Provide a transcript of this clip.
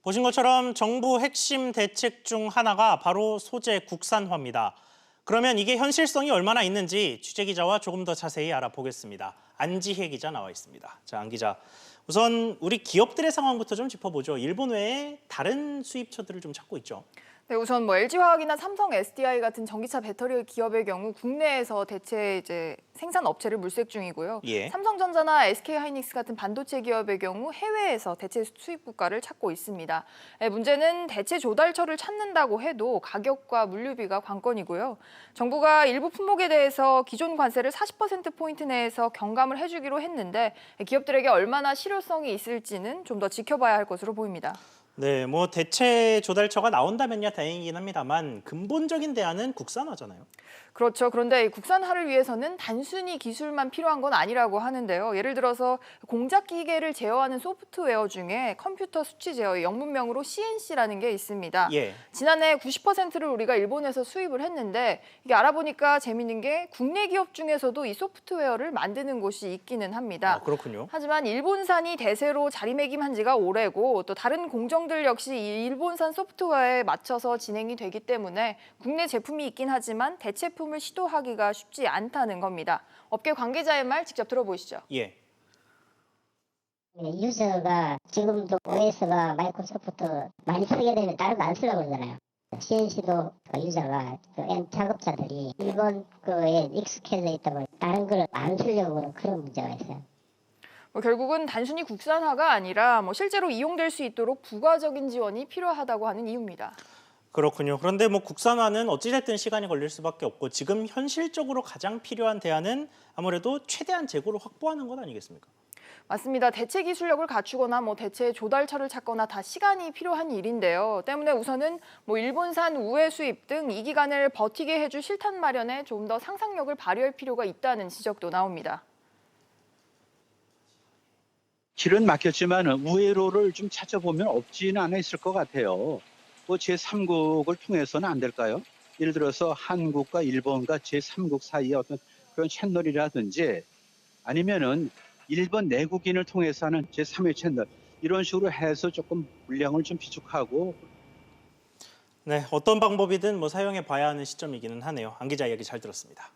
보신 것처럼 정부 핵심 대책 중 하나가 바로 소재 국산화입니다. 그러면 이게 현실성이 얼마나 있는지 취재기자와 조금 더 자세히 알아보겠습니다. 안지혜 기자 나와 있습니다. 자, 안 기자. 우선 우리 기업들의 상황부터 좀 짚어보죠. 일본 외에 다른 수입처들을 좀 찾고 있죠. 네, 우선 LG화학이나 삼성, SDI 같은 전기차 배터리 기업의 경우 국내에서 대체 생산 업체를 물색 중이고요. 예. 삼성전자나 SK하이닉스 같은 반도체 기업의 경우 해외에서 대체 수입 국가를 찾고 있습니다. 문제는 대체 조달처를 찾는다고 해도 가격과 물류비가 관건이고요. 정부가 일부 품목에 대해서 기존 관세를 40%포인트 내에서 경감을 해주기로 했는데 기업들에게 얼마나 실효성이 있을지는 좀 더 지켜봐야 할 것으로 보입니다. 네, 대체 조달처가 나온다면야 다행이긴 합니다만 근본적인 대안은 국산화잖아요. 그렇죠. 그런데 이 국산화를 위해서는 단순히 기술만 필요한 건 아니라고 하는데요. 예를 들어서 공작 기계를 제어하는 소프트웨어 중에 컴퓨터 수치 제어의 영문명으로 CNC라는 게 있습니다. 예. 지난해 90%를 우리가 일본에서 수입을 했는데 이게 알아보니까 재밌는 게 국내 기업 중에서도 이 소프트웨어를 만드는 곳이 있기는 합니다. 아, 그렇군요. 하지만 일본산이 대세로 자리매김한 지가 오래고 또 다른 공정들 역시 이 일본산 소프트웨어에 맞춰서 진행이 되기 때문에 국내 제품이 있긴 하지만 대체품을 시도하기가 쉽지 않다는 겁니다. 업계 관계자의 말 직접 들어보시죠. 예. 유저가 지금도 OS가 마이크로소프트 많이 쓰게 되면 다른 거 안 쓰려고 그러잖아요. CNC도 유저가 N 작업자들이 일본 거에 익숙해져 있다 보니 다른 걸 안 쓰려고 하는 그런 문제가 있어요. 결국은 단순히 국산화가 아니라 실제로 이용될 수 있도록 부가적인 지원이 필요하다고 하는 이유입니다. 그렇군요. 그런데 국산화는 어찌됐든 시간이 걸릴 수밖에 없고 지금 현실적으로 가장 필요한 대안은 아무래도 최대한 재고를 확보하는 것 아니겠습니까? 맞습니다. 대체 기술력을 갖추거나 대체 조달처를 찾거나 다 시간이 필요한 일인데요. 때문에 우선은 일본산 우회 수입 등 이 기간을 버티게 해줄 실탄 마련에 좀 더 상상력을 발휘할 필요가 있다는 지적도 나옵니다. 길은 막혔지만 우회로를 좀 찾아보면 없지는 않아 있을 것 같아요. 제3국을 통해서는 안 될까요? 예를 들어서 한국과 일본과 제3국 사이의 어떤 그런 채널이라든지 아니면은 일본 내국인을 통해서 하는 제3의 채널 이런 식으로 해서 조금 물량을 좀 비축하고. 네, 어떤 방법이든 사용해 봐야 하는 시점이기는 하네요. 안 기자 이야기 잘 들었습니다.